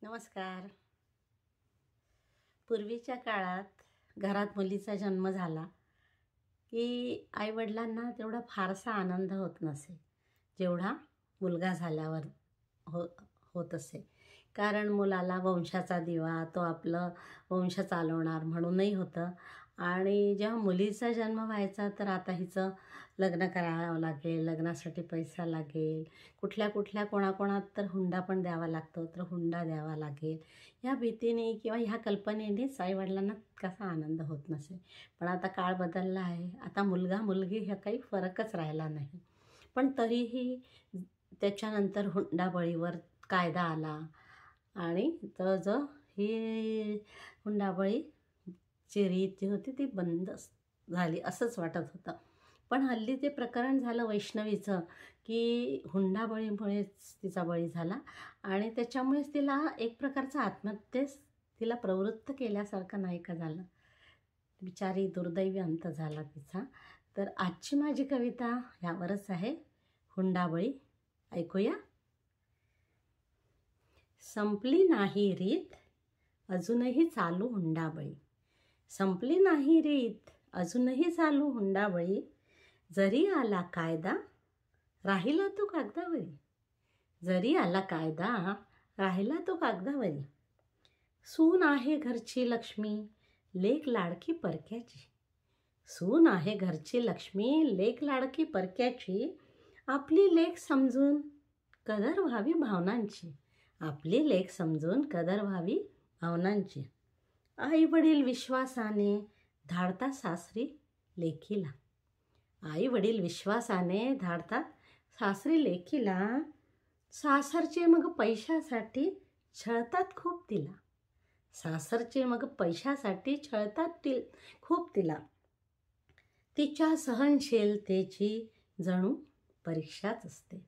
नमस्कार. पूर्वीच्या काळात घरात मुलीचा जन्म झाला की आईवडिलांना तेवढा फारसा आनंद होत नसे जेवढा मुलगा झाल्यावर हो होत असे. कारण मुलाला वंशाचा दिवा, तो आपलं वंश चालवणार म्हणूनही होतं. आणि जेव्हा मुलीचा जन्म व्हायचा तर आता हिचं लग्न करावं लागेल, लग्नासाठी पैसा लागेल, कुठल्या कुठल्या कोणाकोणात तर हुंडा पण द्यावा लागतो, तर हुंडा द्यावा लागेल. ह्या भीतीने किंवा ह्या कल्पनेनेच आईवडिलांना कसा आनंद होत नसे. पण आता काळ बदलला आहे. आता मुलगा मुलगी ह्या काही फरकच राहिला नाही. पण तरीही त्याच्यानंतर हुंडाबळीवर कायदा आला आणि जवळजवळ ही हुंडाबळीची रीत जी होती ती बंद झाली असंच वाटत होतं. पण हल्ली ते प्रकरण झालं वैष्णवीचं की हुंडाबळीमुळेच तिचा बळी झाला आणि त्याच्यामुळेच तिला एक प्रकारचा आत्महत्येस तिला प्रवृत्त केल्यासारखं नाही का झालं. बिचारी दुर्दैवी अंत झाला तिचा. तर आजची माझी कविता ह्यावरच आहे, हुंडाबळी. ऐकूया. संपली नाही रीत, अजूनही चालू हुंडाबळी. संपली नाही रीत, अजूनही चालू हुंडाबळी. जरी आला कायदा, राहिला तो कागदावरी. जरी आला कायदा, राहिला तो कागदावरी. सून आहे घरची लक्ष्मी, लेक लाडकी परक्याची. सून आहे घरची लक्ष्मी, लेक लाडकी परक्याची. आपली लेक समजून कदर व्हावी भावनांची. आपली लेक समजून कदर व्हावी भावनांची. आई वडील विश्वासाने धाडतात सासरी लेकीला. आई वडील विश्वासाने धाडतात सासरी लेकीला. सासरचे मग पैशासाठी छळतात खूप तिला. सासरचे मग पैशासाठी छळतात खूप तिला. तिच्या सहनशीलतेची जणू परीक्षाच असते.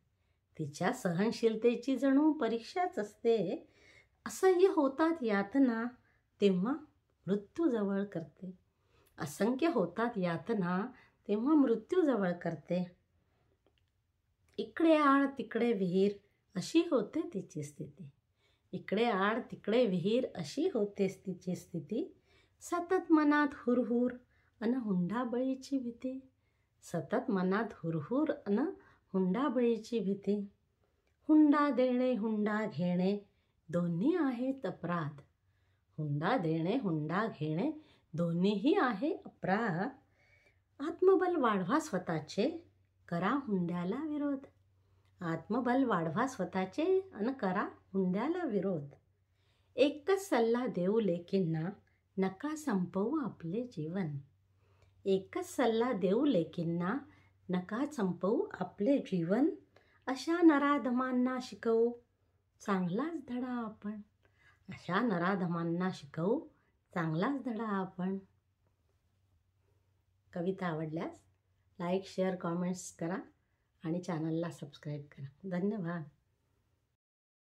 तिच्या सहनशीलतेची जणू परीक्षाच असते. असह्य होतात यातना तेव्हा मृत्यू जवळ करते. असंख्य होतात यातना तेव्हा मृत्यू जवळ करते. इकडे आड तिकडे विहीर अशी होते तिची स्थिती. इकडे आड तिकडे विहीर अशी होतेच तिची स्थिती. सतत मनात हुरहुर अन हुंडाबळीची भीती. सतत मनात हुरहुर अन हुंडाबळीची भीती. हुंडा देणे हुंडा घेणे दोन्ही आहेत अपराध. हुंडा देणे हुंडा घेणे दोन्हीही आहे अपराध. आत्मबल वाढवा स्वतःचे, करा हुंड्याला विरोध. आत्मबल वाढवा स्वतःचे अन करा हुंड्याला विरोध. एकच सल्ला देऊ लेकींना, नका संपवू आपले जीवन. एकच सल्ला देऊ लेकींना, नका संपवू आपले जीवन. अशा नराधमांना शिकवू चांगलाच धडा आपण. अशा नराधमांना शिकवू चांगलाच धडा आपण. कविता आवडल्यास लाईक, शेअर, कॉमेंट्स करा आणि चॅनलला सबस्क्राईब करा. धन्यवाद.